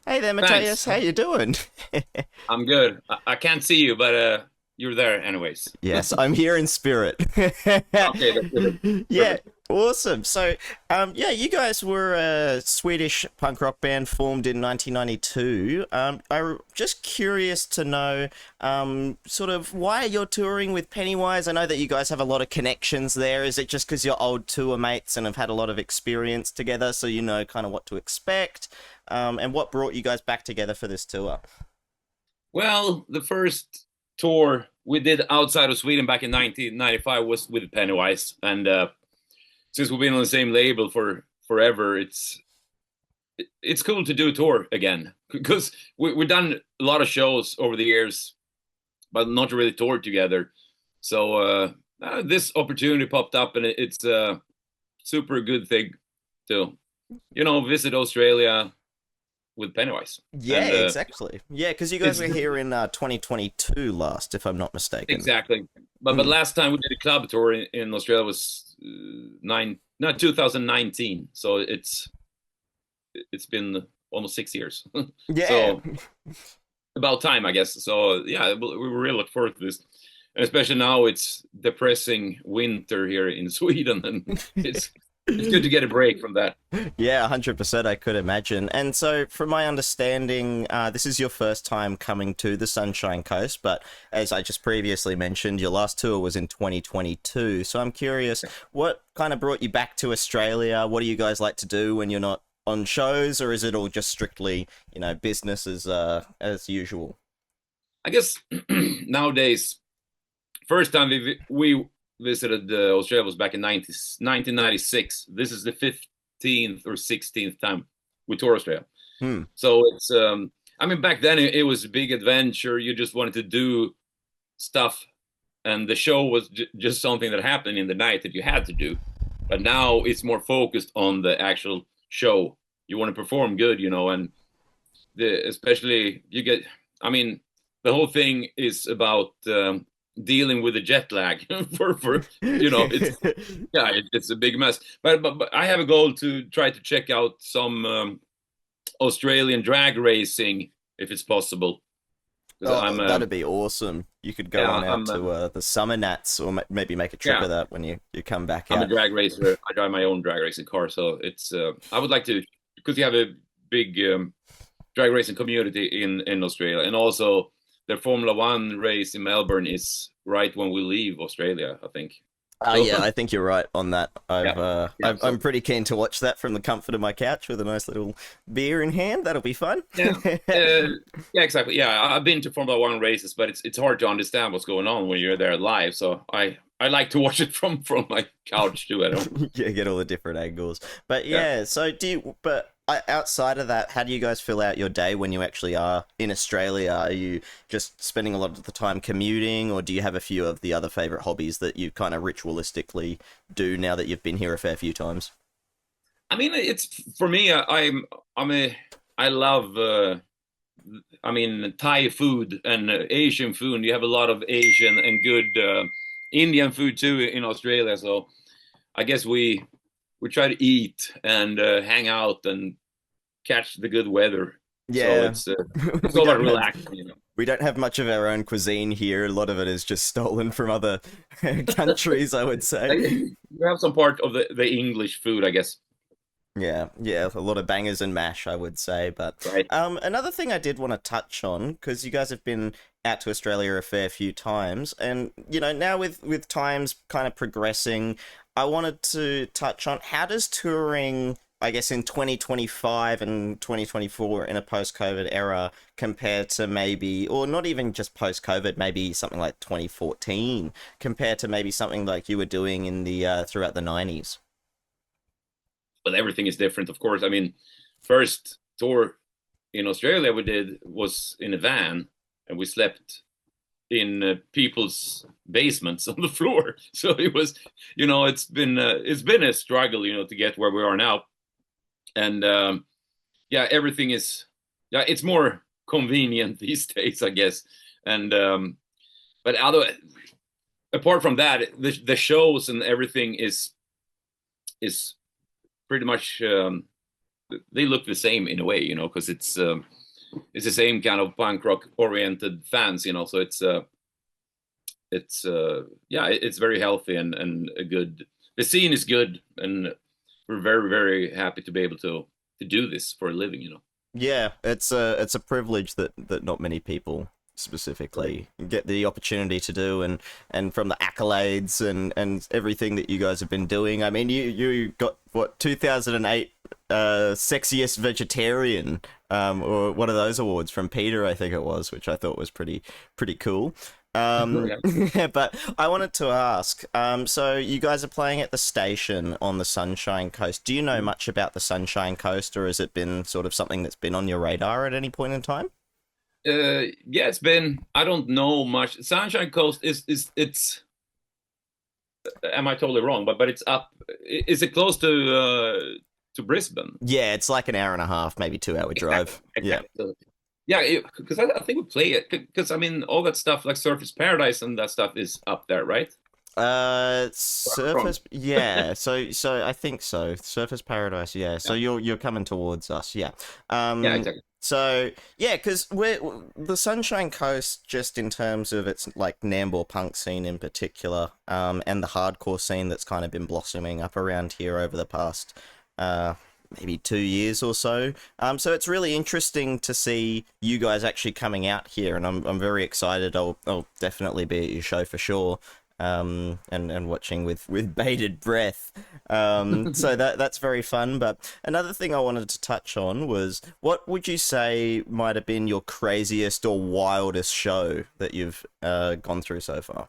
Hey there, Matthias. Thanks. How you doing? I'm good. I can't see you, but you're there anyways. Yes, I'm here in spirit. Okay, that's good. Yeah, Perfect. awesome. Yeah, you guys were a Swedish punk rock band formed in 1992. I'm just curious to know, sort of why you're touring with Pennywise. I know that you guys have a lot of connections there. Is it just because you're old tour mates and have had a lot of experience together, so you know kind of what to expect? And what brought you guys back together for this tour? Well, the first tour we did outside of Sweden back in 1995 was with Pennywise, and since we've been on the same label for forever, it's cool to do a tour again because we've done a lot of shows over the years, but not really toured together. So this opportunity popped up, and it's a super good thing to visit Australia with Pennywise. Yeah, And exactly. Yeah, because you guys it's were here in 2022 last, if I'm not mistaken. exactly. But Mm. last time we did a club tour in Australia was 2019. So it's been almost 6 years. Yeah. So about time, I guess. So yeah, we really look forward to this, and especially now it's depressing winter here in Sweden, and it's good to get a break from that. Yeah, 100%, I could imagine. And so, from my understanding, this is your first time coming to the Sunshine Coast, but as I just previously mentioned, your last tour was in 2022. So, I'm curious, what kind of brought you back to Australia? What do you guys like to do when you're not on shows, or is it all just strictly, business as usual? I guess nowadays, first time we visited Australia was back in 1996. This is the 15th or 16th time we tour Australia. Hmm. So I mean, back then it was a big adventure. You just wanted to do stuff, and the show was just something that happened in the night that you had to do. But now it's more focused on the actual show. You want to perform good, and especially you get. I mean, the whole thing is about dealing with the jet lag for it's yeah it's a big mess. But I have a goal to try to check out some Australian drag racing if it's possible because Oh, I'm that'd be awesome. You could go yeah on out to the Summer Nats, or maybe make a trip yeah of that when you come back I'm a out. drag racer. I drive my own drag racing car, so it's I would like to because you have a big drag racing community in Australia, and also the Formula One race in Melbourne is right when we leave Australia, I think. So Yeah, I think you're right on that. yeah, yeah. I'm So pretty keen to watch that from the comfort of my couch with a nice little beer in hand. That'll be fun. yeah, uh, yeah, exactly. Yeah, I've been to Formula One races, but it's hard to understand what's going on when you're there live. So I like to watch it from my couch too. I don't. Yeah, get all the different angles. But Yeah. yeah, so do you, but outside of that, how do you guys fill out your day when you actually are in Australia? Are you just spending a lot of the time commuting, or do you have a few of the other favorite hobbies that you kind of ritualistically do now that you've been here a fair few times? I mean, it's for me. I'm a I love. I mean, Thai food and Asian food. You have a lot of Asian and good Indian food too in Australia. So I guess we try to eat and hang out and catch the good weather. So Yeah, it's we all about don't have relaxing. we don't have much of our own cuisine here. A lot of it is just stolen from other countries, I would say. You have some part of the English food, I guess, Yeah, yeah, a lot of bangers and mash, I would say. But right? another thing I did want to touch on, because you guys have been out to Australia a fair few times, and now with times kind of progressing, I wanted to touch on how does touring, I guess, in 2025 and 2024 in a post-COVID era compare to maybe, or not even just post-COVID, maybe something like 2014, compared to maybe something like you were doing in the throughout the 90s. But everything is different, of course. I mean, first tour in Australia we did was in a van, and we slept in people's basements on the floor. So it was, it's been a struggle, to get where we are now. And yeah, everything is yeah, it's more convenient these days, I guess. And but apart from that, the shows and everything is pretty much they look the same in a way, you know, because it's the same kind of punk rock oriented fans, you know. So it's very healthy and a good. The scene is good, and we're very very happy to be able to do this for a living, you know. Yeah, it's a privilege that not many people specifically get the opportunity to do, and from the accolades and everything that you guys have been doing. I mean, you got what, 2008 sexiest vegetarian, or one of those awards from Peter, I think it was, which I thought was pretty cool. But I wanted to ask, so you guys are playing at the station on the Sunshine Coast. Do you know much about the Sunshine Coast, or has it been sort of something that's been on your radar at any point in time? Yeah, it's been. I don't know much. Sunshine Coast is it's. Am I totally wrong? But it's up. Is it close to Brisbane? Yeah, it's like an hour and a half, maybe 2 hour drive. Exactly. Yeah, because I think we play it because I mean all that stuff like Surface Paradise and that stuff is up there, right? Surface, yeah. So I think so. Surface Paradise, yeah. So you're coming towards us, yeah. Yeah, exactly. So yeah, because we're the Sunshine Coast, just in terms of its like Nambour punk scene in particular, and the hardcore scene that's kind of been blossoming up around here over the past maybe 2 years or so. So it's really interesting to see you guys actually coming out here, and I'm very excited. I'll definitely be at your show for sure. And watching with bated breath. So that's very fun. But another thing I wanted to touch on was, what would you say might have been your craziest or wildest show that you've gone through so far?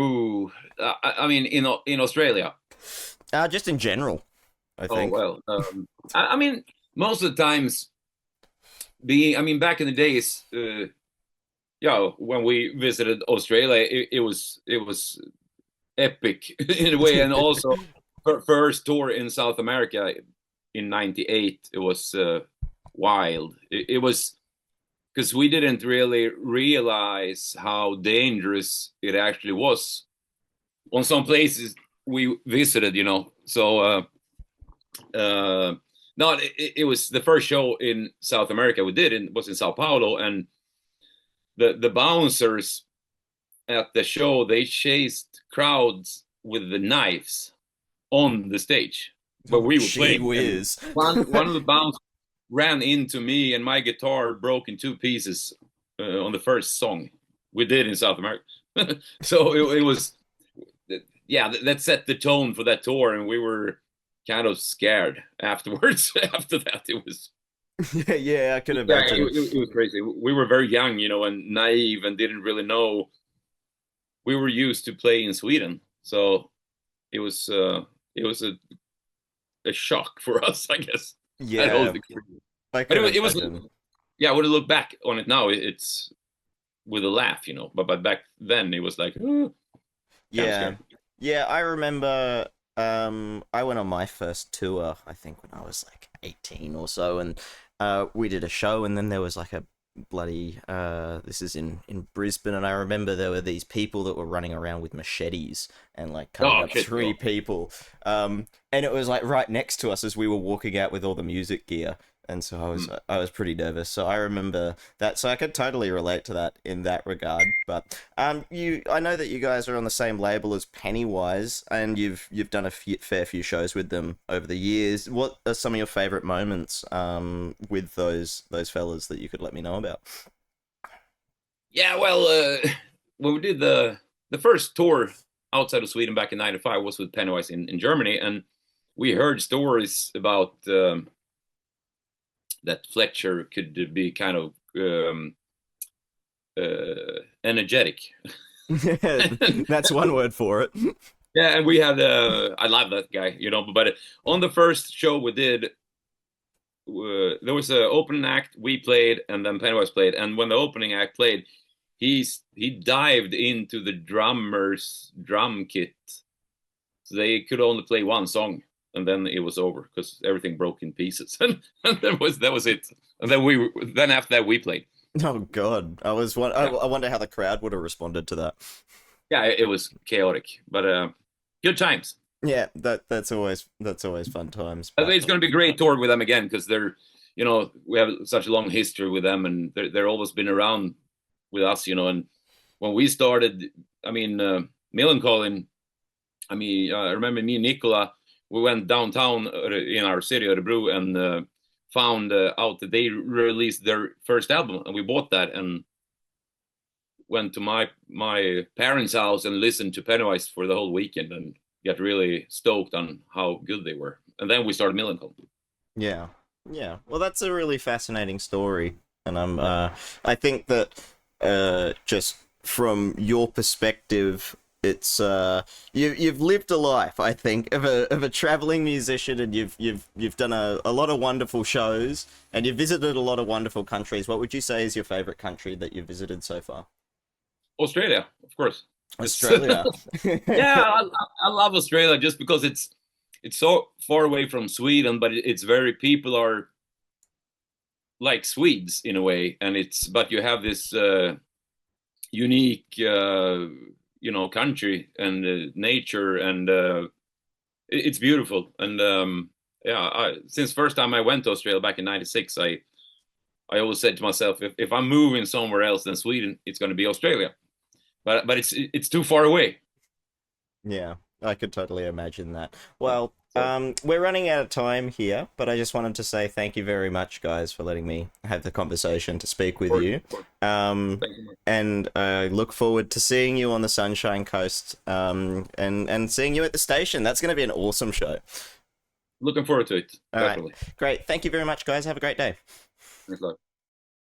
Ooh, I mean in Australia. Just in general, I think. Oh well, I mean most of the times, I mean back in the days. Yeah, when we visited Australia, it was epic in a way, and also first tour in South America in '98, it was wild. It was because we didn't really realize how dangerous it actually was on some places we visited, you know. So no, it was the first show in South America we did, and was in Sao Paulo, and the bouncers at the show, they chased crowds with the knives on the stage where we were playing. Whiz. One of the bouncers ran into me, and my guitar broke in two pieces on the first song we did in South America. So it was, yeah, that set the tone for that tour, and we were kind of scared afterwards. After that, it was. Yeah, I could imagine. Yeah, it was crazy. We were very young, you know, and naive, and didn't really know. We were used to play in Sweden, so it was a shock for us, I guess. Yeah, but it was. Yeah, when I look back on it now, it's with a laugh, you know. But back then, it was like, yeah, yeah. I remember. I went on my first tour, I think, when I was like 18 or so, and we did a show, and then there was like a bloody this is in Brisbane, and I remember there were these people that were running around with machetes and like cutting up three people, and it was like right next to us as we were walking out with all the music gear, and so I was pretty nervous. So I remember that, so I could totally relate to that in that regard. But I know that you guys are on the same label as Pennywise, and you've done a fair few shows with them over the years. What are some of your favorite moments with those fellas that you could let me know about? Yeah, well, when we did the first tour outside of Sweden back in '95 was with Pennywise in Germany, and we heard stories about that Fletcher could be kind of energetic. That's one word for it. Yeah, and we had I love that guy, you know. But on the first show we did, there was an opening act, we played, and then Pennywise played. And when the opening act played, he dived into the drummer's drum kit, so they could only play one song, and then it was over because everything broke in pieces. And that was it. And then after that we played. Oh God, I wonder how the crowd would have responded to that. Yeah, it was chaotic, but good times. Yeah, that's always fun times. I think But it's going to be a great tour with them again because they're, we have such a long history with them, and they're always been around with us, and when we started, I mean, Millencolin, I mean, I remember me and Nicola, we went downtown in our city, Örebro, and found out that they released their first album, and we bought that and went to my parents' house and listened to Pennywise for the whole weekend and got really stoked on how good they were. And then we started Millencolin. yeah, yeah. Well, that's a really fascinating story, and I think that just from your perspective, it's you've lived a life, I think, of a traveling musician, and you've done a lot of wonderful shows, and you've visited a lot of wonderful countries. What would you say is your favorite country that you've visited so far? Australia, of course. Australia. Yeah, I love Australia just because it's so far away from Sweden, but it's very people are like Swedes in a way, and but you have this unique country and nature, and it's beautiful. And yeah, since first time I went to Australia back in '96, I always said to myself, if I'm moving somewhere else than Sweden, it's going to be Australia. But it's too far away. Yeah, I could totally imagine that. Well, we're running out of time here, but I just wanted to say thank you very much, guys, for letting me have the conversation to speak with you. Thank you. And I look forward to seeing you on the Sunshine Coast, and seeing you at the station. That's going to be an awesome show. Looking forward to it. All definitely. right, great. Thank you very much, guys. Have a great day. Thanks a lot.